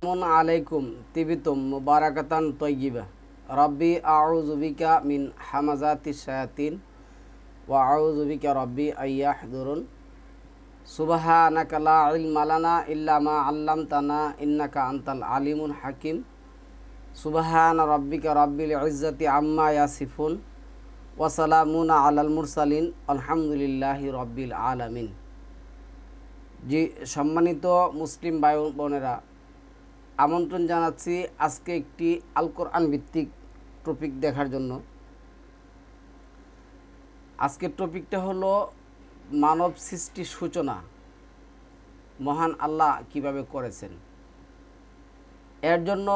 আসসালামু আলাইকুম তিবিতুম মুবারাকাতান তয়্যিবা রব্বি আউযু বিকা মিন হামাযাতিশ শায়াতিন ওয়া আউযু বিকা রব্বি আইয়াহদুরুন সুবহানাকা লা ইলমা লানা ইল্লা মা আল্লামতানা ইন্নাকা আনতাল আলিমুল হাকিম সুবহানা রাব্বিকা রাব্বিল ইজ্জাতি আম্মা ইয়াসিফুন ওয়া সালামুন আলাল মুরসালিন আলহামদুলিল্লাহি রাব্বিল আলামিন। জি সম্মানিত মুসলিম ভাই বোনেরা, আমন্ত্রণ জানাচ্ছি আজকে একটি আল কোরআন ভিত্তিক টপিক দেখার জন্য। আজকের টপিকটা হলো মানব সৃষ্টির সূচনা মহান আল্লাহ কিভাবে করেছেন। এর জন্য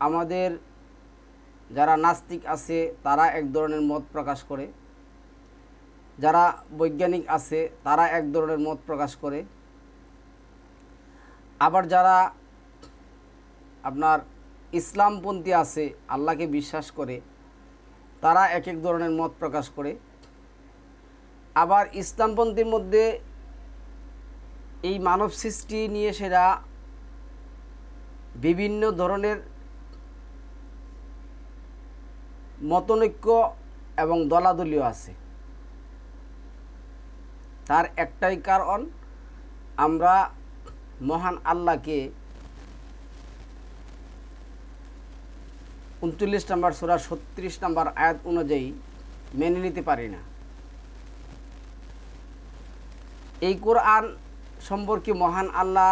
আমাদের যারা নাস্তিক আছে তারা এক ধরনের মত প্রকাশ করে, যারা বৈজ্ঞানিক আছে তারা এক ধরনের মত প্রকাশ করে, আবার যারা আপনার ইসলামপন্থী আছে, আল্লাহকে বিশ্বাস করে, তারা এক এক ধরনের মত প্রকাশ করে। আবার ইসলামপন্থীর মধ্যে এই মানব সৃষ্টি নিয়ে সেরা বিভিন্ন ধরনের মতনৈক্য এবং দলাদলীয় আছে। তার একটাই কারণ, আমরা মহান আল্লাহকে 39 নম্বর সূরা 36 নম্বর আয়াত অনুযায়ী মেনে নিতে পারি না। এই কোরআন সম্পর্কে মহান আল্লাহ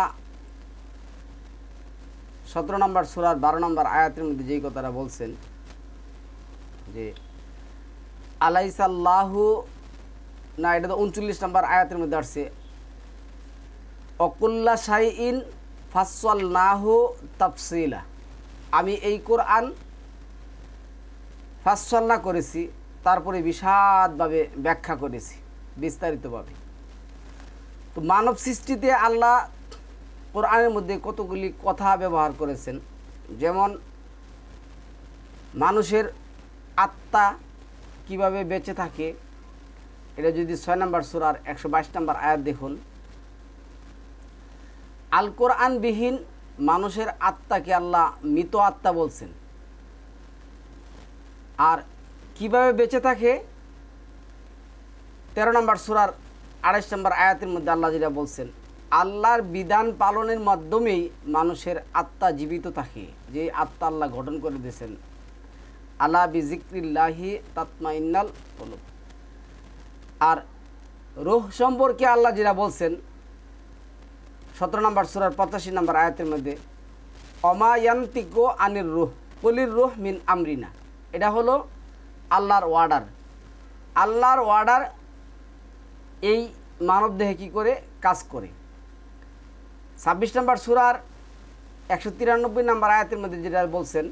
17 নম্বর সূরার 12 নম্বর আয়াতের মধ্যে যেই কথাটা বলছেন যে আলাইসাল্লাহু, না এটা তো 39 নম্বর আয়াতের মধ্যে আসছে, অকুল্লা শাইইন ফাসসালনাহু তাফসিলা। আমি এই কোরআন ফাসসালনা করেছি, তারপরে বিশদভাবে ব্যাখ্যা করেছি, বিস্তারিতভাবে। তো মানব সৃষ্টিতে আল্লাহ কোরআনের মধ্যে কতগুলি কথা ব্যবহার করেছেন। যেমন মানুষের আত্মা কিভাবে বেঁচে থাকে, এটা যদি 6 নম্বর সূরার 122 নম্বর আয়াত দেখুন, আল কোরআনবিহীন মানুষের আত্মাকে আল্লাহ মৃত আত্মা বলছেন। আর কিভাবে বেঁচে থাকে 13 নম্বর সূরার 28 নম্বর আয়াতের মধ্যে আল্লাহ যেটা বলছেন, আল্লাহর বিধান পালনের মাধ্যমেই মানুষের আত্মা জীবিত থাকে, যে আত্মা আল্লাহ গঠন করে দিয়েছেন। আলা বিজিক্রিল্লাহি তাতমাইন্নাল কুলুব। আর রূহ সম্পর্কে আল্লাহ যেটা বলছেন 17 নম্বর সূরার 85 নম্বর আয়াতের মধ্যে, অমা ইয়ান্তিকু আনির রূহ কুলির রূহ মিন আমরিনা। এটা হলো আল্লাহর অর্ডার। আল্লাহর অর্ডার এই মানবদেহে কী করে কাজ করে। 26 নম্বর সূরার 193 নম্বর আয়াতের মধ্যে যেটা বলছেন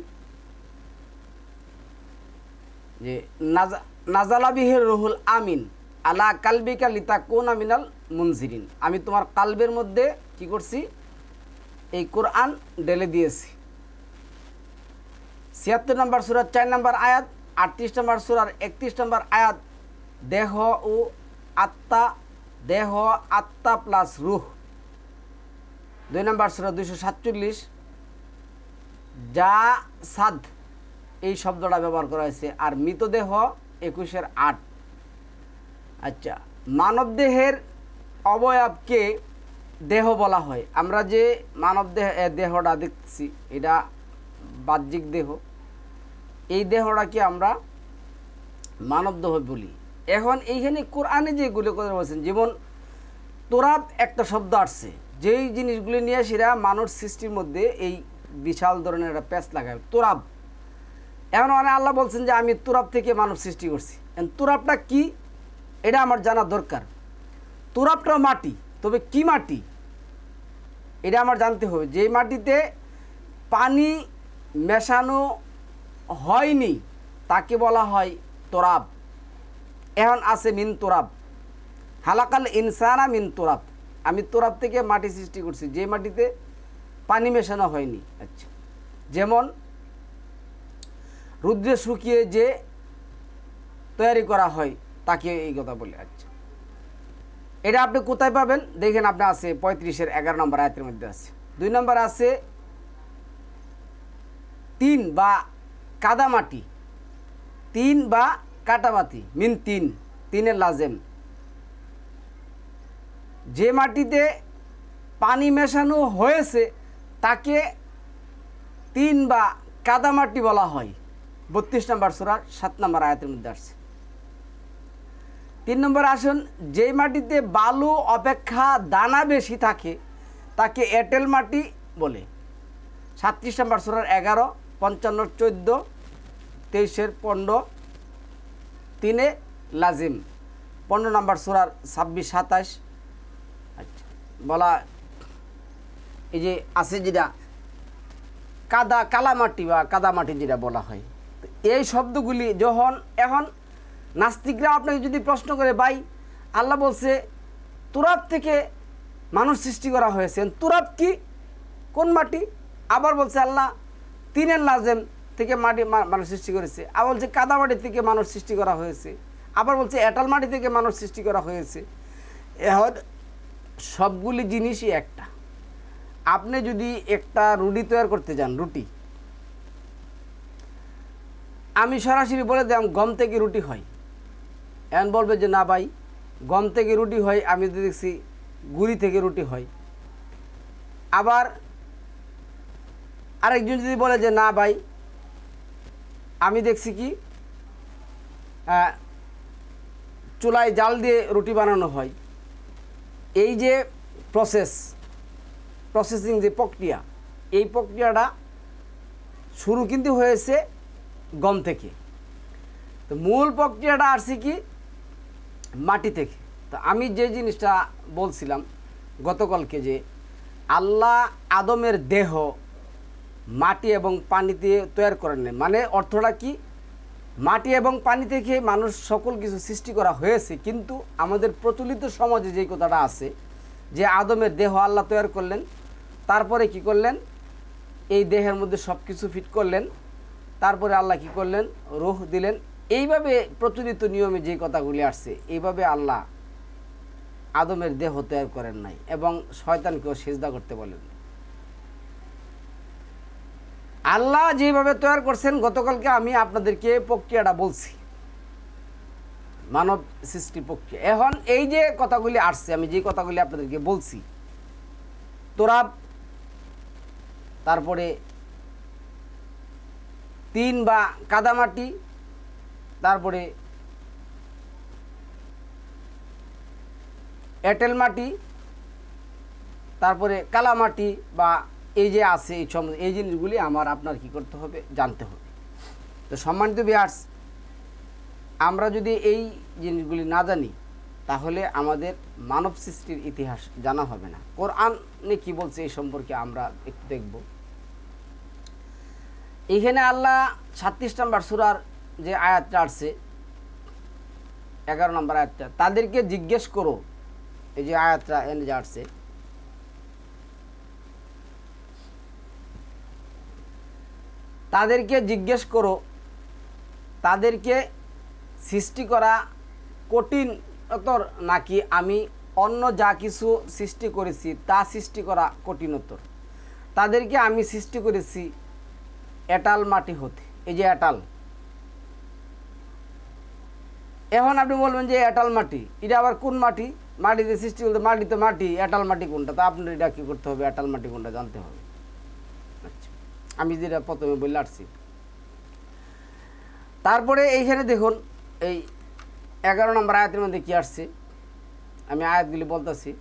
যে নাজালা বিহির রুহুল আমিন আলা কালবিকা লিতাকুনা মিনাল মুনজিরিন। আমি তোমার কালবের মধ্যে কি করছি, এই কোরআন ঢেলে দিয়েছি। 76 নম্বর সূরার 4 নম্বর আয়াত, 38 নম্বর সূরার 31 নম্বর আয়াত, দেহ ও আত্মা, দেহ আত্মা প্লাস রূহ। 2 নম্বর সূরা 247 যা সাদ এই শব্দটা ব্যবহার করা হয়েছে। আর মৃতদেহ 21-এর 8। আচ্ছা, মানবদেহের অবয়বকে দেহ বলা হয়। আমরা যে মানব দেহটা দেখছি এটা বাহ্যিক দেহ, এই দেহটাকে আমরা মানব দেহ বলি। এখন এইখানে কোরআনে যেগুলো কথা বলছেন, যেমন তোরাব একটা শব্দ আসছে, যেই জিনিসগুলি নিয়ে সেরা মানুষ সৃষ্টির মধ্যে এই বিশাল ধরনের একটা প্যাচ লাগায় তোরাব। এখন মানে আল্লাহ বলছেন যে আমি তোরাব থেকে মানব সৃষ্টি করছি। তোরাবটা কি এটা আমার জানা দরকার। তোরাবটা মাটি, তবে কি মাটি এটা আমার জানতে হবে। যে মাটিতে পানি মেশানো হয়নি তাকে বলা হয় তোরাব। এখন আছে মিন তোরাব, হালাকাল ইনসানা মিন তোরাব। আমি তোরাব থেকে মাটি সৃষ্টি করছি, যে মাটিতে পানি মেশানো হয়নি। আচ্ছা, যেমন রুদ্রে শুকিয়ে যে তৈরি করা হয় তাকে এই কথা বলে। আচ্ছা, এটা আপনি কোথায় পাবেন দেখেন, আপনি আছে 35-এর 11 নম্বর আয়াতের মধ্যে আছে। 2 নম্বর আছে তিন বা কাদামাটি, তিন বা কাটামাটি, মিন তিন, তিনের লাজেম। যে মাটিতে পানি মেশানো হয়েছে তাকে তিন বা কাদামাটি বলা হয়। 32 নম্বর সূরার 7 নম্বর আয়াতের মধ্যে আসছে। 3 নম্বর আসুন, যে মাটিতে বালু অপেক্ষা দানা বেশি থাকে তাকে এঁটেল মাটি বলে। 37 নম্বর সূরার 11, 55, 14, 23, 15, 3 লাজিম। 15 নম্বর সূরার 26, 27 আচ্ছা বলা, এই যে আছে যেটা কালামাটি বা কাদামাটি যেটা বলা হয়। এই শব্দগুলি যখন এখন নাস্তিকরা আপনাকে যদি প্রশ্ন করে, ভাই আল্লাহ বলছে তুরাব থেকে মানুষ সৃষ্টি করা হয়েছে, তুরাব কি, কোন মাটি? আবার বলছে আল্লাহ তিনের লাজেম থেকে মাটি মানুষ সৃষ্টি করেছে, আবার বলছে কাদামাটি থেকে মানুষ সৃষ্টি করা হয়েছে, আবার বলছে এঁটাল মাটি থেকে মানুষ সৃষ্টি করা হয়েছে। এখন সবগুলি জিনিসই একটা। আপনি যদি একটা রুটি তৈরি করতে যান, রুটি আমি সরাসরি বলে দিলাম গম থেকে রুটি হয়, এখন বলবে যে না ভাই গম থেকে রুটি হয়, আমি তো দেখছি গুড়ি থেকে রুটি হয়। আবার আরেকজন যদি বলে যে না ভাই আমি দেখছি কি চুলায় জাল দিয়ে রুটি বানানো হয়। এই যে প্রসেসিং যে প্রক্রিয়া, এই প্রক্রিয়াটা শুরু কিন্তু হয়েছে গম থেকে। তো মূল প্রক্রিয়াটা আসছে কি মাটি থেকে। তো আমি যে জিনিসটা বলছিলাম গতকালকে, যে আল্লাহ আদমের দেহ মাটি এবং পানিতে তৈরি করেন নাই, মানে অর্থটা কি, মাটি এবং পানি থেকে মানুষ সকল কিছু সৃষ্টি করা হয়েছে, কিন্তু আমাদের প্রচলিত সমাজে যে কথাটা আছে যে আদমের দেহ আল্লাহ তৈরি করলেন, তারপরে কি করলেন, এই দেহের মধ্যে সব কিছু ফিট করলেন, তারপরে আল্লাহ কি করলেন, রূহ দিলেন। এইভাবে প্রচলিত নিয়মে যে কথাগুলি আসছে, এইভাবে আল্লাহ আদমের দেহ তৈরি করেন নাই এবং শয়তানকেও সিজদা করতে বলেন। আল্লাহ যেভাবে তৈরি করছেন, গতকালকে আমি আপনাদেরকে প্রক্রিয়াটা বলছি, মানব সৃষ্টি প্রক্রিয়া। এখন এই যে কথাগুলি আসছে, আমি যে কথাগুলি আপনাদেরকে বলছি, তোরাব, তারপরে তিন বা কাদামাটি, তারপরে এঁটেল মাটি, তারপরে কালামাটি বা এই যে আছে, এই জিনিসগুলি আমার আপনার কি করতে হবে, জানতে হবে। তো সম্মানিত ভিউয়ার্স, আমরা যদি এই জিনিসগুলি না জানি তাহলে আমাদের মানব সৃষ্টির ইতিহাস জানা হবে না। কোরআনে কি বলছে এই সম্পর্কে আমরা একটু দেখব। এইখানে আল্লাহ 36 নম্বর সূরার যে আয়াতটা আসছে, 11 নম্বর আয়াতটা, তাদেরকে জিজ্ঞেস করো, এই যে আয়াতটা এনে যে আসছে, তাদেরকে জিজ্ঞেস করো, তাদেরকে সৃষ্টি করা কঠিনতর নাকি আমি অন্য যা কিছু সৃষ্টি করেছি তা সৃষ্টি করা কঠিনতর? তাদেরকে আমি সৃষ্টি করেছি এঁটাল মাটি হতে। এই যে এঁটাল, এখন আপনি বলবেন যে এঁটাল মাটি, এটা আবার কোন মাটি? মাটিতে সৃষ্টি করতে, মাটি তো মাটি, এঁটাল মাটি কোনটা? তা আপনার এটা কী করতে হবে, এঁটাল মাটি কোনটা জানতে হবে। আচ্ছা, আমি যেটা প্রথমে বলে আসছি। তারপরে এইখানে দেখুন, এই 11 নম্বর আয়াতের মধ্যে কি আসছে, আমি আয়াতগুলি বলতেছি।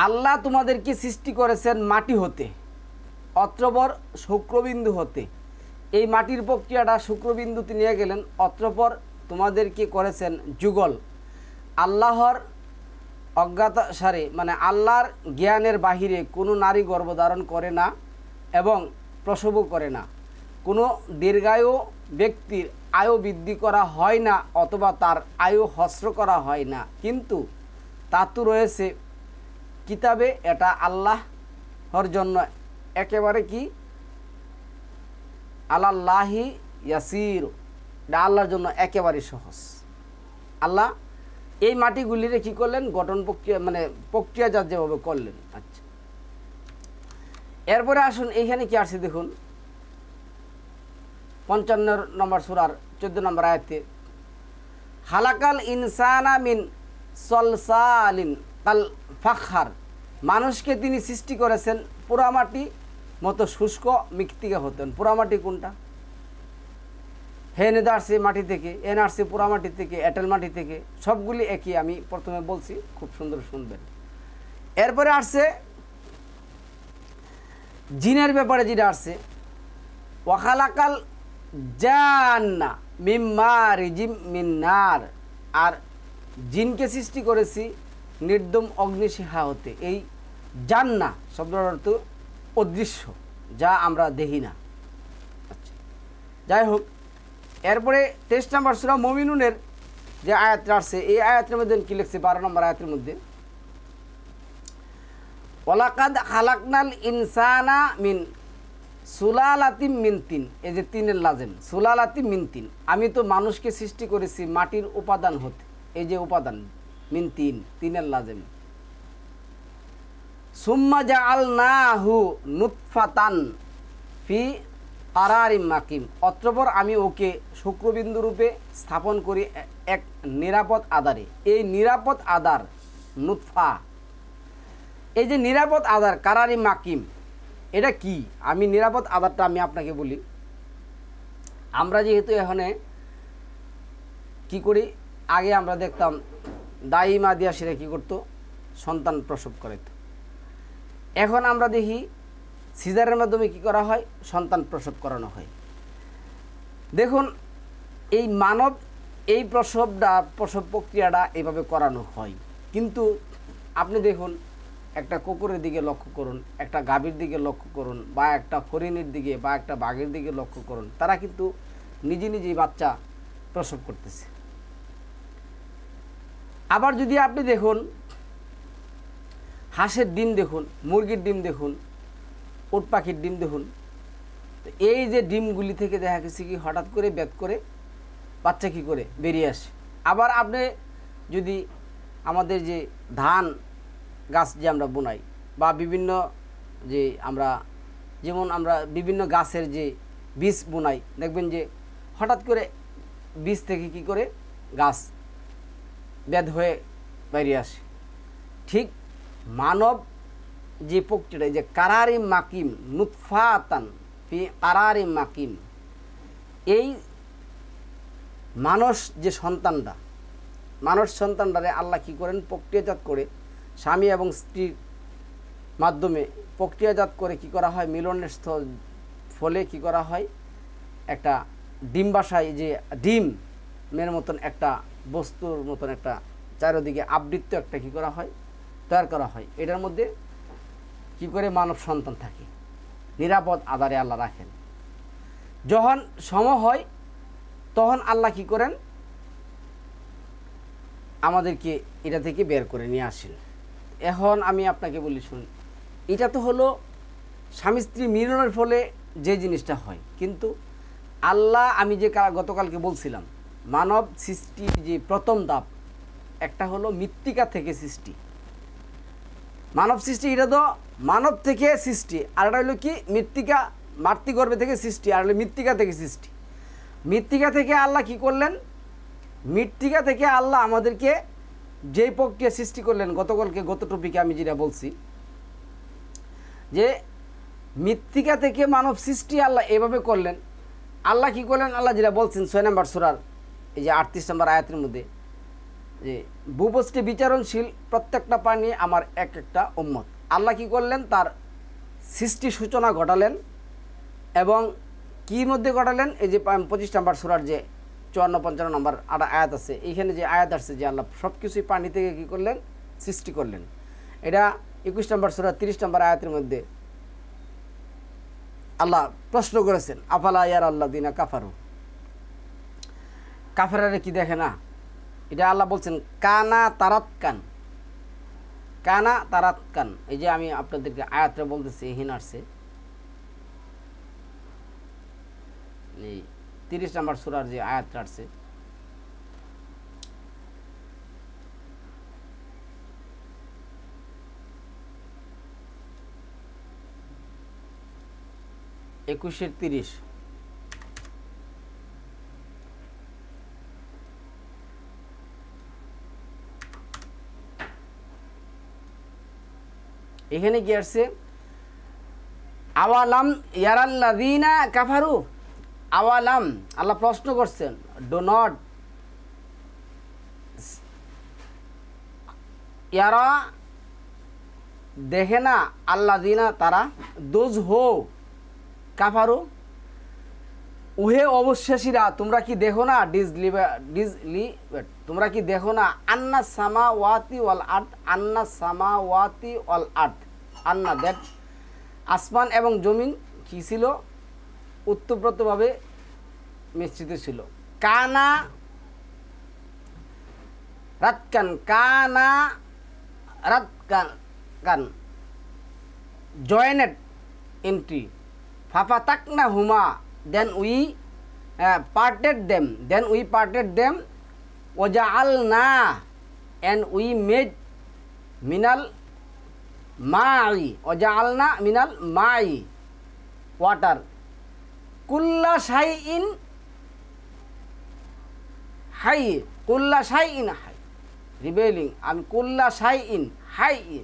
আল্লাহ তোমাদেরকে সৃষ্টি করেছেন মাটি হতে, অত্রপর শুক্রবিন্দু হতে। এই মাটির প্রক্রিয়াটা শুক্রবিন্দুতে নিয়ে গেলেন, অত্রপর তোমাদেরকে করেছেন যুগল। আল্লাহর অজ্ঞাতসারে, মানে আল্লাহর জ্ঞানের বাহিরে কোনো নারী গর্ভধারণ করে না এবং প্রসবও করে না। কোনো দীর্ঘায়ু ব্যক্তির আয়ু বৃদ্ধি করা হয় না অথবা তার আয়ু হ্রস্ব করা হয় না, কিন্তু তা তো রয়েছে কিতাবে, এটা আল্লাহর জন্য একেবারে কি, আলাল্লাহি ইয়াসির, এটা আল্লাহর জন্য একেবারে সহজ। আল্লাহ এই মাটিগুলিরে কি করলেন, গঠন প্রক্রিয়া, মানে প্রক্রিয়াজাত যেভাবে করলেন। আচ্ছা, এরপরে আসুন এইখানে কি আসছে দেখুন 55 নম্বর সূরার 14 নম্বর আয়াতে খালাকাল ইনসানা মিন সলসালিন কাল ফাখহার, মানুষকে তিনি সৃষ্টি করেছেন পোড়ামাটি মতো শুষ্ক মৃত্তিকা হতেন। পোড়ামাটি কোনটা? হেনে আসছে মাটি থেকে, এনে আসছে পোড়ামাটি থেকে, এঁটেল মাটি থেকে, সবগুলি একই। আমি প্রথমে বলছি, খুব সুন্দর শুনবেন। এরপরে আসছে জিনের ব্যাপারে, যেটা আসছে ওয়াখালাকাল জান্না মিম মারিজিম মিন নার, আর জিনকে সৃষ্টি করেছি নির্দম অগ্নিশিখা হতে। এই জান্না শব্দটার অর্থ অদৃশ্য, যা আমরা দেখি না। আচ্ছা, যাই হোক, এরপরে 23 নম্বর সূরা মুমিনুনের যে আয়াতটা আসছে, এই আয়াতের মধ্যে কি লিখছে 12 নম্বর আয়াতের মধ্যে ওয়ালাকাদ খালাকনাল ইনসানা মিন সুলালাতিম মিন তিন, এই যে তিনের লাজেম, সুলালাতিম মিন তিন, আমি তো মানুষকে সৃষ্টি করেছি মাটির উপাদান হতে। এই যে উপাদান মিন তিন, তিনের লাজেম। সুম্মা জাআলনাহু নুতফাতান ফি কারারিম মাকিম, অতঃপর আমি ওকে শুক্রবিন্দু রূপে স্থাপন করি এক নিরাপদ আধারে। এই নিরাপদ আধার নুতফা, এই যে নিরাপদ আধার কারারিম মাকিম, এটা কি? আমি নিরাপদ আধারটা আমি আপনাকে বলি। আমরা যেহেতু এখানে কি করি, আগে আমরা দেখতাম দাই মা দিয়া সেরা কী করতো, সন্তান প্রসব করাইতো। এখন আমরা দেখি সিজারের মাধ্যমে কি করা হয়, সন্তান প্রসব করানো হয়। দেখুন এই মানব এই প্রসব প্রক্রিয়াটা এইভাবে করানো হয়। কিন্তু আপনি দেখুন একটা কুকুরের দিকে লক্ষ্য করুন, একটা গাভীর দিকে লক্ষ্য করুন, বা একটা হরিণের দিকে বা একটা বাঘের দিকে লক্ষ্য করুন, তারা কিন্তু নিজেই বাচ্চা প্রসব করতেছে। আবার যদি আপনি দেখুন হাঁসের ডিম দেখুন, মুরগির ডিম দেখুন, উট পাখির ডিম দেখুন, তো এই যে ডিমগুলি থেকে দেখা গেছে কি হঠাৎ করে বেদ করে বাচ্চা কী করে বেরিয়ে আসে। আবার আপনি যদি আমাদের যে ধান গাছ যে আমরা বোনাই, বা বিভিন্ন যে আমরা বিভিন্ন গাছের যে বীজ বোনাই, দেখবেন যে হঠাৎ করে বীজ থেকে কি করে গাছ বেদ হয়ে বেরিয়ে আসে। ঠিক মানব যে প্রক্রিয়া, যে কারারিম মাকিম নুতফাতান ফি কারারিম মাকিম, এই মানুষ যে সন্তানটারে আল্লাহ কি করেন, প্রক্রিয়াজাত করে স্বামী এবং স্ত্রীর মাধ্যমে প্রক্রিয়াজাত করে কি করা হয়, মিলনের ফলে কি করা হয়, একটা ডিম্বাশয়, যে ডিমের মতন একটা বস্তুর মতন একটা চারিদিকে আবৃত্ত একটা কি করা হয়, তৈরি করা হয়। এটার মধ্যে কি করে মানব সন্তান থাকে, নিরাপদ আধারে আল্লাহ রাখেন। যখন সময় হয় তখন আল্লাহ কি করেন, আমাদেরকে এটা থেকে বের করে নিয়ে আসেন। এখন আমি আপনাকে বলি শুনুন, এটা তো হলো স্বামী স্ত্রী মিলনের ফলে যে জিনিসটা হয়। কিন্তু আল্লাহ, আমি যে গতকালকে বলছিলাম, মানব সৃষ্টির যে প্রথম ধাপ, একটা হলো মৃত্তিকা থেকে সৃষ্টি। মানব সৃষ্টি এটা তো মানব থেকে সৃষ্টি, আর এটা হলো কি মৃত্তিকা, মাতৃগর্ভে থেকে সৃষ্টি, আর হলো মৃত্তিকা থেকে সৃষ্টি। মৃত্তিকা থেকে আল্লাহ কি করলেন, মৃত্তিকা থেকে আল্লাহ আমাদেরকে যেই প্রক্রিয়া সৃষ্টি করলেন, গত টপিকে আমি যেটা বলছি, যে মৃত্তিকা থেকে মানব সৃষ্টি আল্লাহ এভাবে করলেন। আল্লাহ কি করলেন, আল্লাহ যেটা বলছেন 6 নম্বর সূরার এই যে 38 নম্বর আয়াতের মধ্যে, যে ভূপৃষ্ঠে বিচারণশীল প্রত্যেকটা প্রাণী আমার এক একটা উম্মত। আল্লাহ কি করলেন, তার সৃষ্টি সূচনা ঘটালেন। এবং কি মধ্যে ঘটালেন, এই যে 25 নম্বর সূরার যে 54-55 নম্বর আয়াত আছে, এইখানে যে আয়াত আসছে যে আল্লাহ সব কিছুই পানি থেকে কী করলেন, সৃষ্টি করলেন। এটা 21 নম্বর সূরা 30 নম্বর আয়াতের মধ্যে আল্লাহ প্রশ্ন করেছেন, আফালা ইয়ারাল্লাযিনা কাফারু, কাফেররা কি দেখে না? এটা আল্লাহ বলছেন কানা তারাতকান, এই যে আমি আপনাদেরকে আয়াতটা বলতেছি, এখানে আসছে এই 30 নম্বর সূরার যে আয়াতটা আসছে, 21-30 এখানে কি আসছে আওয়ালাম ইয়ারাল্লাযিনা কাফারু আওয়ালাম আল্লাহ প্রশ্ন করছেন ডু নট ইয়ারা দেখে না আল্লাযিনা তারা দোজ হো কাফারু উহে অবশ্যাসীরা তোমরা কি দেখো না তোমরা কি দেখো না আন্না সামাওয়াতি ওয়াল আরদ আন্না সামাওয়াতি ওয়াল আরদ আন্না দ্যাট আসমান এবং জমিন কি ছিল উত্তপ্রোতভাবে মিশ্রিত ছিল কানা রাতকান জয়েন্ট এন্ট্রি ফাফাতাকনা হুমা then we parted them waja'alna and we made minal ma'i waja'alna minal ma'i water kulla shay'in hayy rebelling and kulla shay'in hayy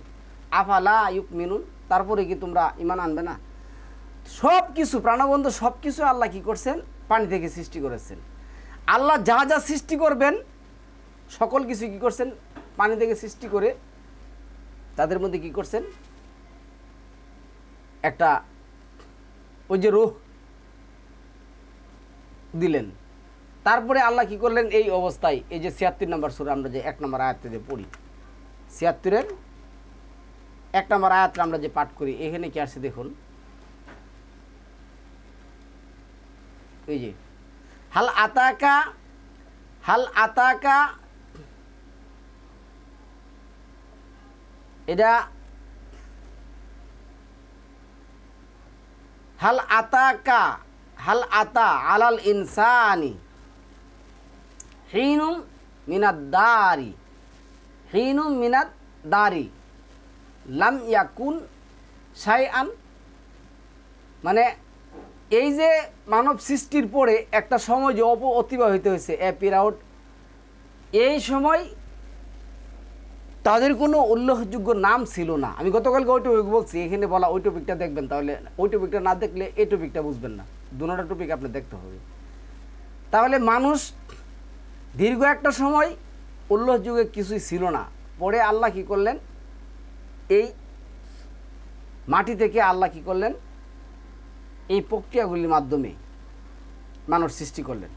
afala yu'minun তারপরে কি তোমরা ঈমান আনবে না সব কিছু প্রাণবন্ত সব কিছু আল্লাহ কি করছেন পানি থেকে সৃষ্টি করেছেন আল্লাহ যা যা সৃষ্টি করবেন সকল কিছু কি করছেন পানি থেকে সৃষ্টি করে তাদের মধ্যে কি করছেন একটা ওই যে রূহ দিলেন তারপরে আল্লাহ কি করলেন এই অবস্থায় এই যে ৭৬ নম্বর সূরা আমরা যে ১ নম্বর আয়াতে পড়ি ৭৬-এর ১ নম্বর আয়াতটা আমরা যে পাঠ করি এখানে কি আসছে দেখুন এই যে হাল আতাকা এটা হাল আতা আলাল ইনসানি হিনুম মিনাদ দারি লাম ইয়াকুন শাইআন মানে এই যে মানব সৃষ্টির পরে একটা সময় যে অতিবাহিত হয়েছে এ পিরিয়ড এই সময় তাদের কোনো উল্লেখযোগ্য নাম ছিল না আমি গতকালকে ওই টপিক বলছি এখানে বলা ওই টপিকটা দেখবেন তাহলে ওই টপিকটা না দেখলে এই টপিকটা বুঝবেন না দুটোটা টপিক আপনি দেখতে হবে তাহলে মানুষ দীর্ঘ একটা সময় উল্লেখযোগ্য কিছুই ছিল না পরে আল্লাহ কি করলেন এই মাটি থেকে আল্লাহ কি করলেন এই প্রক্রিয়াগুলির মাধ্যমে মানুষ সৃষ্টি করলেন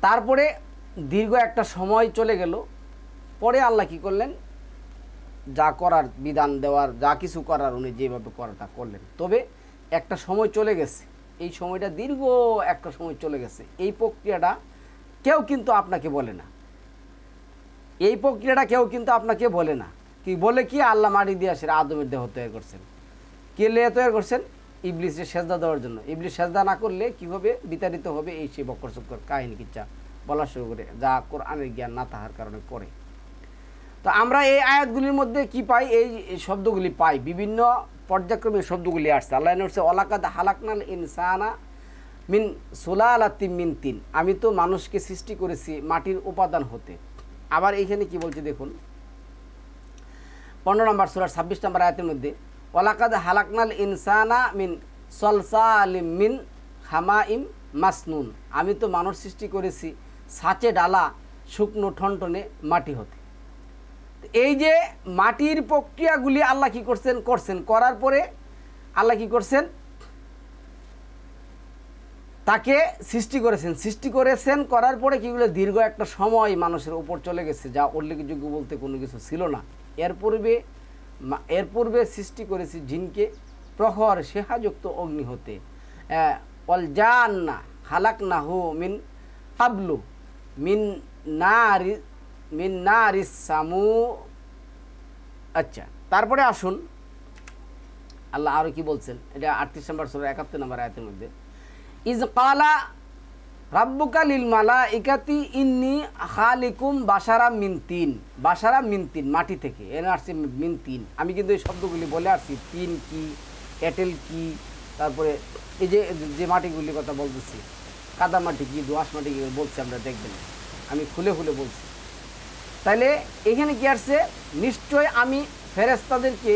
তারপরে দীর্ঘ একটা সময় চলে গেল পরে আল্লাহ কি করলেন যা করার বিধান দেওয়ার যা কিছু করার উনি যেভাবে করাটা করলেন তবে একটা সময় চলে গেছে এই সময়টা দীর্ঘ একটা সময় চলে গেছে এই প্রক্রিয়াটা কেউ কিন্তু আপনাকে বলে না কি বলে কি আল্লাহ মাটি দিয়ে আসে আদমের দেহ তৈরি করছেন কে লেয়া তৈরি করছেন ইবলিসের সেজদা দেওয়ার জন্য ইবলিস সেজদা না করলে কি হবে বিতাড়িত হবে এই সে বক্কর চক্কর কাহিনী কিচ্ছা বলা শুরু করে যা কোরআনের জ্ঞান না তাহার কারণে করে তো আমরা এই আয়াতগুলির মধ্যে কি পাই এই শব্দগুলি পাই বিভিন্ন পর্যায়ক্রমে শব্দগুলি আসছে আল্লাহ বলছে ওয়ালাকাদ হালাকনাল ইনসানা মিন সুলালাতিন মিন তিন আমি তো মানুষকে সৃষ্টি করেছি মাটির উপাদান হতে আবার এইখানে কি বলছে দেখুন 15 নম্বর সূরার 26 নম্বর আয়াতের মধ্যে ওয়ালাকাদ হালাকনাল ইনসানা মিন সলসালিম মিন হামাইম মাসনুন আমি তো মানুষ সৃষ্টি করেছি ছাঁচে ডালা শুকনো ঠনঠনে মাটি হতে এই যে মাটির প্রক্রিয়াগুলি আল্লাহ কি করছেন করার পরে আল্লাহ কি করছেন তাকে সৃষ্টি করেছেন করার পরে কিগুলো দীর্ঘ একটা সময় মানুষের উপর চলে গেছে যা উল্লেখযোগ্য বলতে কোনো কিছু ছিল না এর পূর্বে সৃষ্টি করেছি জিনকে প্রখর শেহাযুক্ত অগ্নি হতে অল জান্না খালাকনাহু মিন কাবলু মিন নারিস সামু আচ্ছা তারপরে আসুন আল্লাহ আরো কি বলছেন এটা 38 নম্বর সূরা 71 নম্বর আয়াতের মধ্যে ইজ ক্বালা রাব্বুকা লিল মালাইকাতি ইন্নী খালিকুম বাশারাম মিন তিন মাটি থেকে এর আসছে মিন তিন আমি কিন্তু এই শব্দগুলি বলে আসছি তিন কি এঁটেল কি, তারপরে এই যে যে মাটিগুলির কথা বলতেছি, কাদা মাটি কি, দোআঁশ মাটি কি বলছি, আমরা দেখবেন আমি খুলে খুলে বলছি। তাইলে এখানে কি আসছে, নিশ্চয় আমি ফেরেশতাদেরকে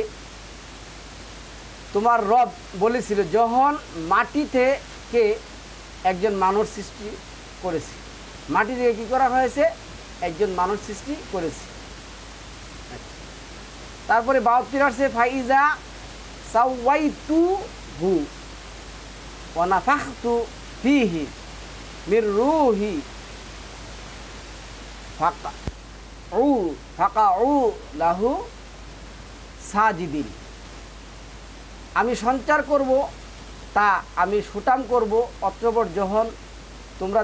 তোমার রব বলেছিল যখন মাটি থেকে একজন মানুষ সৃষ্টি করেছি, মাটি থেকে কী করা হয়েছে, একজন মানুষ সৃষ্টি করেছি। তারপরে 72 আসছে ফাইজা সাওয়াইতু হু ওয়া নাফাখতু ফিহি মির রূহি ফাকাউ লাহু সাজিদিন। আমি সঞ্চার করব, তা আমি সুটাম করব অত্রপর যখন তোমরা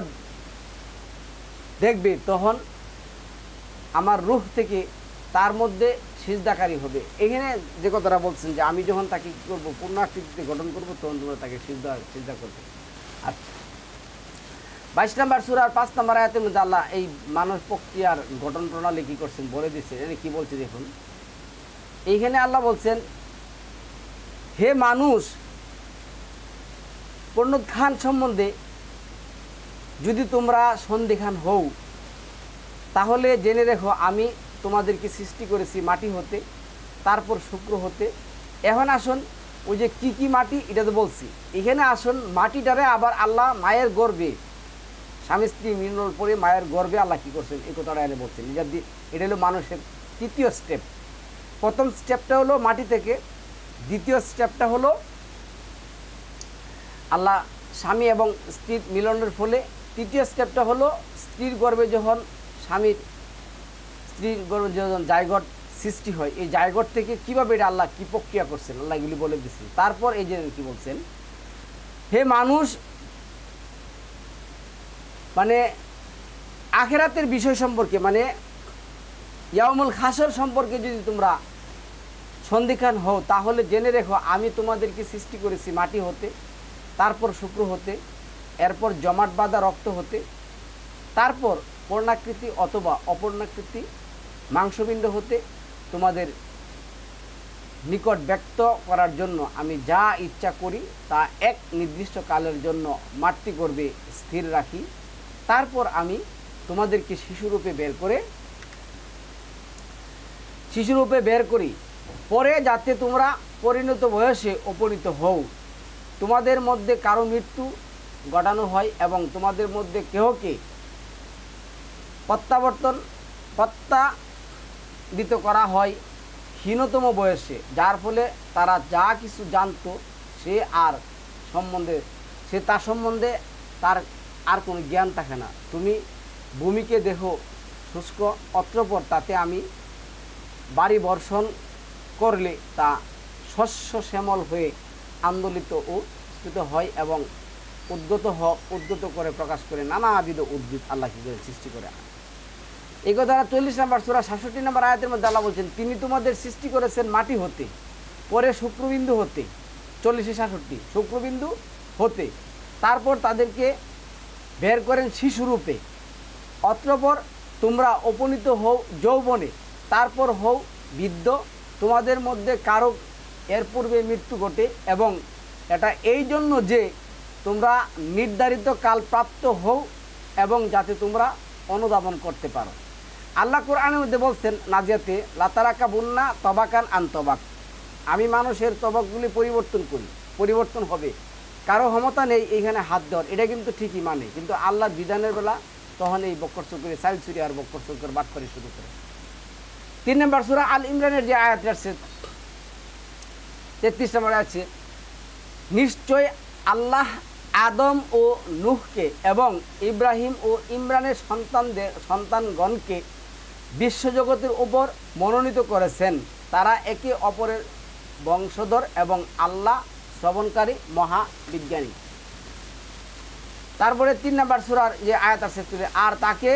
দেখবে তখন আমার রূহ থেকে তার মধ্যে সিজদাকারী হবে। এখানে যে কথাটা বলছেন যে আমি যখন তাকে কী করবো, পূর্ণাকৃতিতে গঠন করব, তখন তোমরা তাকে সিজদা করবে। আচ্ছা, 22 নম্বর সূরার 5 নম্বর আয়াতের মধ্যে আল্লাহ এই মানব প্রক্রিয়ার গঠন প্রণালী কী করছেন বলে দিচ্ছেন। এখানে কী বলছে দেখুন, এইখানে আল্লাহ বলছেন, হে মানুষ, পুনরুত্থান সম্বন্ধে যদি তোমরা সন্দিহান হও তাহলে জেনে রেখো আমি তোমাদেরকে সৃষ্টি করেছি মাটি হতে, তারপর শুক্র হতে। এখন আসুন ওই যে কি মাটি এটা তো বলছি, এখানে আসুন মাটিটারে আবার আল্লাহ মায়ের গর্ভে, স্বামী স্ত্রী মিলনের পরে মায়ের গর্ভে আল্লাহ কী করছেন এই কথাটা এনে বলছেন। এটা হলো মানুষের তৃতীয় স্টেপ। প্রথম স্টেপটা হলো মাটি থেকে, দ্বিতীয় স্টেপটা হলো আল্লাহ স্বামী এবং স্ত্রীর মিলনের ফলে, তৃতীয় স্টেপটা হলো স্ত্রীর গর্ভে যখন স্ত্রীর গর্ভে যখন জায়গট সৃষ্টি হয়, এই জায়গট থেকে কীভাবে এটা আল্লাহ কী প্রক্রিয়া করছেন আল্লাহ এগুলি বলে দিচ্ছেন। তারপর এই যে কী বলছেন, হে মানুষ, মানে আখিরাতের বিষয় সম্পর্কে, মানে ইয়াউমুল হাসর সম্পর্কে যদি তোমরা সন্দিহান হও তাহলে জেনে রেখো আমি তোমাদেরকে সৃষ্টি করেছি মাটি হতে, তারপর শুক্র হতে, এরপর জমাট বাঁধা রক্ত হতে, তারপর পূর্ণাকৃতি অথবা অপূর্ণাকৃতি মাংসপিণ্ড হতে। তোমাদের নিকট ব্যক্ত করার জন্য আমি যা ইচ্ছা করি তা এক নির্দিষ্ট কালের জন্য মাতৃ গর্ভে স্থির রাখি, তারপর আমি তোমাদেরকে শিশুরূপে বের করি, পরে যাতে তোমরা পরিণত বয়সে উপনীত হও, তোমাদের মধ্যে কারো মৃত্যু ঘটানো হয় এবং তোমাদের মধ্যে কেহকে প্রত্যাবর্তিত করা হয় হীনতম বয়সে, যার ফলে তারা যা কিছু জানত তার সম্বন্ধে তার আর কোনো জ্ঞান থাকে না। তুমি ভূমিকে দেখো শুষ্ক, অতঃপর তাতে আমি বাড়ি বর্ষণ করলে তা শস্য শ্যামল হয়ে আন্দোলিত ও স্ফীত হয় এবং উদ্গত করে প্রকাশ করে নানাবিধ উদ্ভিদ আল্লাহ কী করে সৃষ্টি করে। এই কথা 40 নম্বর সূরা 67 নম্বর আয়াতের মধ্যে আল্লাহ বলছেন, তিনি তোমাদের সৃষ্টি করেছেন মাটি হতে, পরে শুক্রবিন্দু হতে, 40-67 শুক্রবিন্দু হতে, তারপর তাদেরকে বের করেন শিশুরূপে, অতঃপর তোমরা উপনীত হও যৌবনে, তারপর হও বৃদ্ধ, তোমাদের মধ্যে কারো এর পূর্বে মৃত্যু ঘটে, এবং এটা এই জন্য যে তোমরা নির্ধারিত কাল প্রাপ্ত হও এবং যাতে তোমরা অনুধাবন করতে পারো। আল্লাহ কোরআনের মধ্যে বলছেন নাজিয়াতে, লাতারাকা বুন্না তবাকান আন তবাক, আমি মানুষের তবাকগুলি পরিবর্তন হবে, কারো ক্ষমতা নেই এইখানে হাত দেওয়ার। এটা কিন্তু ঠিকই মানে, কিন্তু আল্লাহ বিধানের বেলা তখন এই বক্কর চুরি চাইল চুরি আর বক্কর চুরি বাদ করে শুরু করে। 3 নম্বর সূরা আল ইমরানের যে আয়াত আছে 33 নম্বর আছে, নিশ্চয় আল্লাহ আদম ও নূহকে এবং ইব্রাহিম ও ইমরানের সন্তানগণকে বিশ্বজগতের উপর মনোনীত করেছেন, তারা একে অপরের বংশধর এবং আল্লাহ শ্রবণকারী মহাবিজ্ঞানী। তারপরে 3 নম্বর সূরার যে আয়াত আছে, আর তাকে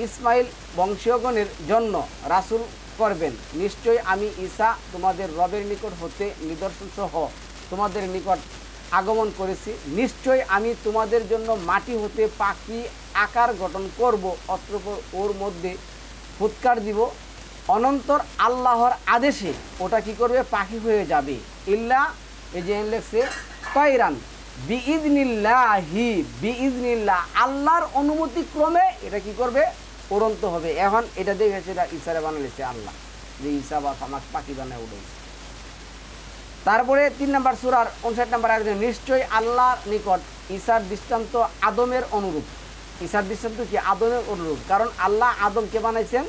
ইসমাইল বংশীয়গণের জন্য রাসূল করবেন, নিশ্চয় আমি ঈসা তোমাদের রবের নিকট হতে নিদর্শন সহ তোমাদের নিকট আগমন করেছি, নিশ্চয় আমি তোমাদের জন্য মাটি হতে পাখি আকার গঠন করব, অতঃপর ওর মধ্যে ফুৎকার দিব, অনন্তর আল্লাহর আদেশে ওটা কি করবে, পাখি হয়ে যাবে, ইল্লা এই যে লেখছে তয়রান বিইজনিল্লাহি, বিইজনিল্লাহ আল্লাহর অনুমতি ক্রমে এটা কি করবে, উড়ন্ত হবে। এখন এটা দেখে সেটা ঈসারে বানাইছে আল্লাহ, যে ঈসা বা আমাক পাখি বানায় উড়াইছে। তারপরে 3 নম্বর সূরার 59 নম্বর আয়াতে নিশ্চয়ই আল্লাহর নিকট ঈসার দৃষ্টান্ত আদমের অনুরূপ। ঈসার দৃষ্টান্ত কি? আদমের অনুরূপ। কারণ আল্লাহ আদমকে বানাইছেন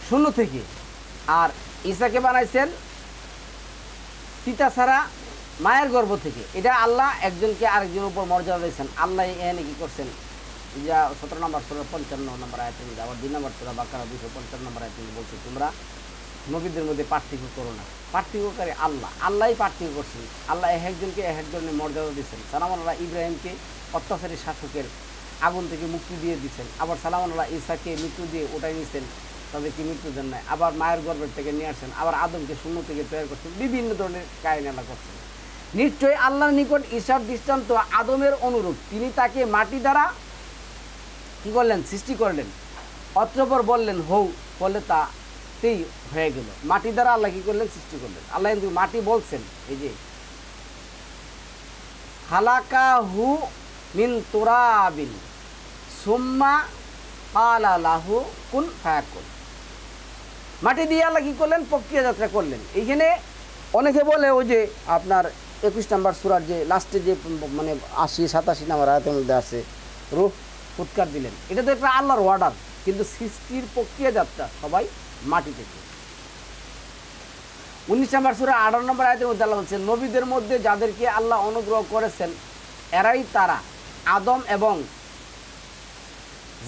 শূন্য থেকে, আর ঈসাকে বানাইছেন পিতা ছাড়া মায়ের গর্ভ থেকে। এটা আল্লাহ একজনকে আরেকজনের উপর মর্যাদা দিয়েছেন। আল্লাহ এখানে কি করছেন, যা 17 নম্বর সূরা 55 নম্বর আয়াতে, আবার 2 নম্বর সূরা বাকারা 255 নম্বর আয়াতে বলছে তোমরা নবীদের মধ্যে পার্থক্য করো না। পার্থক্যকারী আল্লাহ, আল্লাহই পার্থক্য করছেন। আল্লাহ একজনকে এক ধরনের মর্যাদা দিয়েছেন। সালামুল্লাহ ইব্রাহিমকে অত্যাচারী শাসকের আগুন থেকে মুক্তি দিয়ে দিচ্ছেন, আবার সালামুল্লাহ ঈসাকে মৃত্যু দিয়ে ওটাই নিয়েছেন, তাদেরকে মৃত্যু দেন নাই, আবার মায়ের গর্ভের থেকে নিয়ে আসছেন, আবার আদমকে শূন্য থেকে তৈরি করছেন, বিভিন্ন ধরনের কাহিনী আল্লাহ করছেন। নিশ্চয়ই আল্লাহর নিকট ঈসার দৃষ্টান্ত আদমের অনুরূপ। তিনি তাকে মাটি দ্বারা কি করলেন, সৃষ্টি করলেন, অতঃপর বললেন হও, বলে তাতেই হয়ে গেল। মাটি দ্বারা আল্লাহ কি করলেন, সৃষ্টি করলেন। আল্লাহ কিন্তু মাটি বলছেন, এই যে খালাকাহু মিন তুরাবিন সুম্মা ক্বালা লাহু কুন ফায়াকুন। মাটি দিয়ে আল্লাহ কি করলেন, প্রক্রিয়া যাত্রা করলেন। এইখানে অনেকে বলে ওই যে আপনার 21 নম্বর সূরার যে লাস্টে যে মানে 80-87 নম্বর আয়াতের মধ্যে আছে রূহ ফুৎকার দিলেন, এটা তো একটা আল্লাহর অর্ডার, কিন্তু সৃষ্টির প্রক্রিয়া যাত্রা সবাই মাটি থেকে। 19 নম্বর সূরা 18 নম্বর আয়াতের মধ্যে আল্লাহ বলছেন নবীদের মধ্যে যাদেরকে আল্লাহ অনুগ্রহ করেছেন এরাই তারা, আদম এবং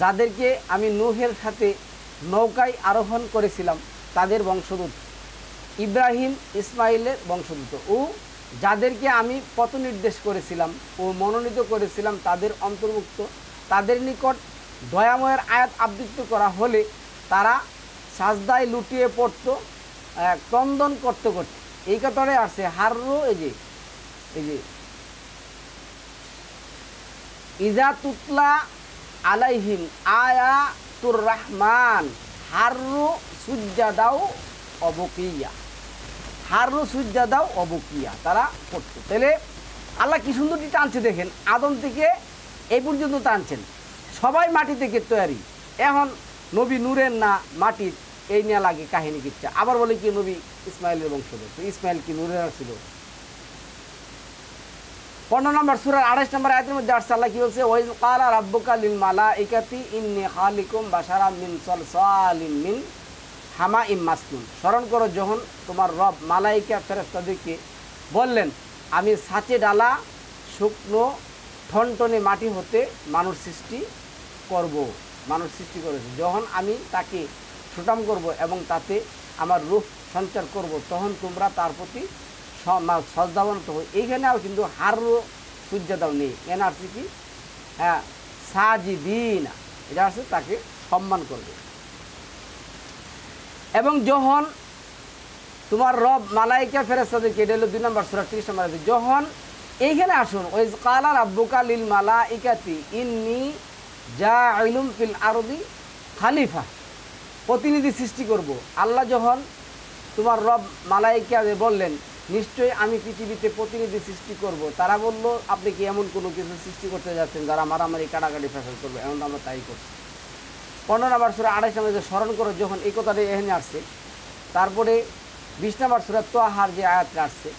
যাদেরকে আমি নূহের সাথে নৌকায় আরোহণ করেছিলাম তাদের বংশদূত, ইব্রাহিম ইসমাইলের বংশদূত, ও যাদেরকে আমি পথ নির্দেশ করেছিলাম ও মনোনীত করেছিলাম তাদের অন্তর্ভুক্ত। তাদের নিকট দয়াময়ের আয়াত আবৃত্তি করা হলে তারা সাজদায় লুটিয়ে পড়ত, ক্রন্দন করতে করতে। এই কথাটাই আসছে হাররু, এই যে ইজা তুতলা আলাইহিম আয়াতুর রহমান হাররু সুজ্জাদাও অবকিয়া, হাররু সুজ্জাদাও অবকিয়া, তারা পড়তো। তাহলে আল্লাহ কি সুন্দরটি টানছে দেখেন, আদম থেকে এই পর্যন্ত টানছেন, সবাই মাটি থেকে তৈরি। এখন নবী নূরের না মাটির, এই নিয়ে লাগে কাহিনী কিচ্ছা। আবার বলে কি নবী ইসমাইলের বংশধর, তো ইসমাইল কি নূরের ছিল? 15 নম্বর সূরার 28 নম্বর আয়াতের মধ্যে আসছে আল্লাহ কি বলছে, ওয়াইজ ক্বালা রাব্বুকা লিল মালাইকাতি ইন্নী খালিকুম বাশারাম মিন সালসালিম মিন হামাইম মাসনুন। স্মরণ করো যখন তোমার রব মালাইকা ফেরেশতাদেরকে বললেন আমি ছাঁচে ডালা শুকনো ঠনটনে মাটি হতে মানুষ সৃষ্টি করব, মানুষ সৃষ্টি করেছে, যখন আমি তাকে সুটাম করব এবং তাতে আমার রূহ সঞ্চার করব তখন তোমরা তার প্রতি সজদাবনত হই। এইখানেও কিন্তু হাররু সুজ্জাদাও নেই, এখানে আসছে কি, হ্যাঁ সাজিদিনা, এটা আসছে তাকে সম্মান করবে। এবং যখন তোমার রব মালাইকা ফেরেশতাদেরকে, এটা হলো 2 নম্বর সূরা 30 নম্বর আয়াত, যখন এইখানে আসুন ওয়াইজ ক্বালা রাব্বুকা লিল মালাইকাতি ইন্নী জাইলুম ফিল আরদি খালিফা, প্রতিনিধি সৃষ্টি করব। আল্লাহ যখন তোমার রব মালাইকা বললেন নিশ্চয়ই আমি পৃথিবীতে প্রতিনিধি সৃষ্টি করব, তারা বলল আপনি কি এমন কোনো কিছু সৃষ্টি করতে যাচ্ছেন যারা মারামারি কাটাকাটি ফ্যাশন করবে? এমন আমরা তাই করছি। 15 নম্বর সূরা 28 নম্বরে স্মরণ করো যখন এই কথাটা এখানে আসছে। তারপরে 20 নম্বর সূরা তাহার যে আয়াতটা আসছে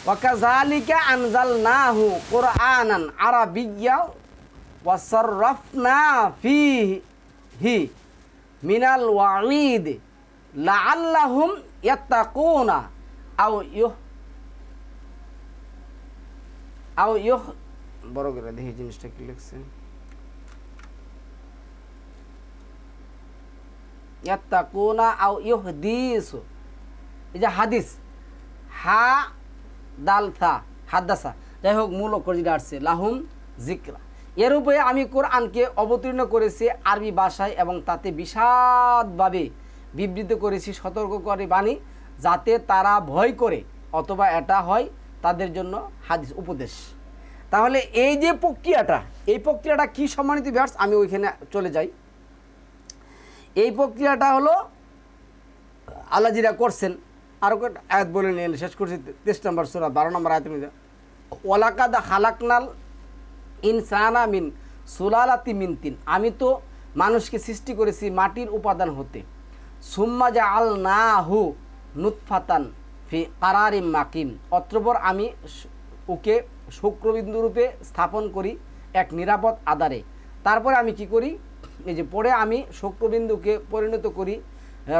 ওয়াকাযালিকা আনজালনাহু কুরআনান আরাবিয়্যা ওয়া সাররাফনা ফীহি মিনাল ওয়াঈদ লাআল্লাহুম ইয়াত্তাকুনা আও ইউহ বড় করে দেখি জিনিসটা কি লিখছে, ইয়াত্তাকুনা আও ইউহদিসু, এই যে হাদিস হা দাল থা হাদাসা, যাই হোক মূল অক্ষর যেটা আসছে লাহুম যিকরা, এর উপরে আমি কোরআনকে অবতীর্ণ করেছি আরবি ভাষায় এবং তাতে বিশদভাবে বিবৃত করেছি সতর্ক করে বাণী, যাতে তারা ভয় করে অথবা এটা হয় তাদের জন্য হাদিস উপদেশ। তাহলে এই যে প্রক্রিয়াটা, এই প্রক্রিয়াটা কি সম্মানিত ভিউয়ার্স, আমি ওইখানে চলে যাই। এই প্রক্রিয়াটা হলো আল্লাহ যেটা করছেন আরও কয়েকটা আয়াত বলে নিয়ে শেষ করছি। 23 নম্বর সূরা 12 নম্বর আয়াতের মধ্যে ওয়ালাকাদ খালাকনাল ইনসানা মিন সুলালাতি মিন তিন, আমি তো মানুষকে সৃষ্টি করেছি মাটির উপাদান হতে। সুম্মা জাআলনাহু নুতফাতান ফি কারারিম মাকিম, অতঃপর আমি ওকে শুক্রবিন্দুরূপে স্থাপন করি এক নিরাপদ আধারে। তারপরে আমি কি করি, এই যে পরে আমি শুক্রবিন্দুকে পরিণত করি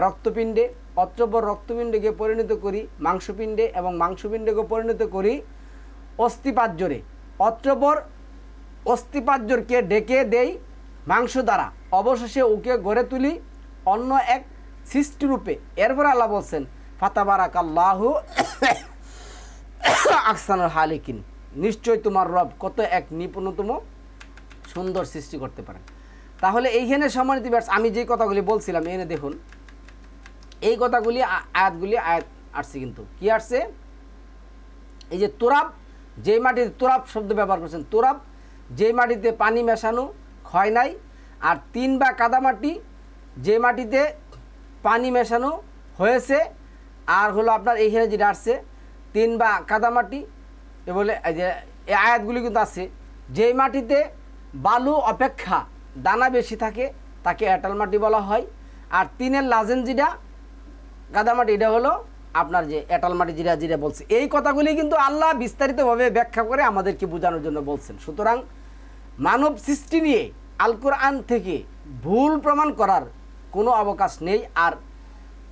রক্তপিণ্ডে, অতঃপর রক্তপিণ্ডকে পরিণত করি মাংসপিণ্ডে এবং মাংসপিণ্ডকে পরিণত করি অস্থিপাজ্যরে, অতঃপর অস্থিপাজ্যরকে ডেকে দেই মাংস দ্বারা, অবশেষে ওকে গড়ে তুলি অন্য এক সৃষ্টিরূপে। এরপরে আল্লাহ বলছেন ফাতাবারাকাল্লাহু আহসানুল হালিকিন, নিশ্চয় তোমার রব কত এক নিপুণতম সুন্দর সৃষ্টি করতে পারেন। তাহলে এইখানে সম্মানিত ভিউয়ার্স আমি যে কথাগুলি বলছিলাম এনে দেখুন, এই কথাগুলি আয়াতগুলি আয়াত আসছে, কিন্তু কি আসছে, এই যে তুরাব, যে মাটিতে তুরাব শব্দ ব্যবহার করছেন, তুরাব যে মাটিতে পানি মেশানো হয় নাই, আর 3 বা কাদামাটি যে মাটিতে পানি মেশানো হয়েছে, আর হলো আপনার এইখানে যেটা আসছে 3 বা কাদামাটি, এ বলে যে এই আয়াতগুলি কিন্তু আছে যেই মাটিতে বালু অপেক্ষা দানা বেশি থাকে তাকে এঁটেল মাটি বলা হয়, আর 3-এর লাজেন যেটা কাদামাটি এটা হলো আপনার যে এঁটেল মাটি যেটা যেটা বলছে। এই কথাগুলি কিন্তু আল্লাহ বিস্তারিতভাবে ব্যাখ্যা করে আমাদেরকে বোঝানোর জন্য বলছেন। সুতরাং মানব সৃষ্টি নিয়ে আল কোরআন থেকে ভুল প্রমাণ করার কোনো অবকাশ নেই। আর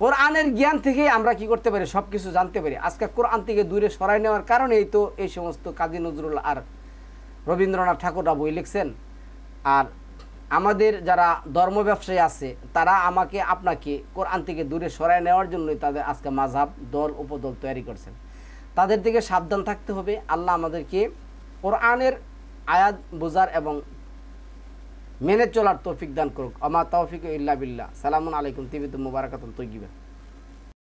কোরআনের জ্ঞান থেকে আমরা কি করতে পারি, সব কিছু জানতে পারি। আজকে কোরআন থেকে দূরে সরাই নেওয়ার কারণেই তো এই সমস্ত কাজী নজরুল আর রবীন্দ্রনাথ ঠাকুররা বই লিখছেন। আর আমাদের যারা ধর্ম ব্যবসায়ী আছে তারা আমাকে আপনাকে কোরআন থেকে দূরে সরাই নেওয়ার জন্যই তাদের আজকে মাযহাব দল উপদল তৈরি করছেন। তাদের থেকে সাবধান থাকতে হবে। আল্লাহ আমাদেরকে কোরআনের আয়াত বোঝার এবং মেনে চলার তৌফিক দান করুক। আমা তৌফিক ইল্লা বিল্লাহ। সালামুন আলাইকুম তিবিতুম মুবারাকাতুন তৈয়িবা।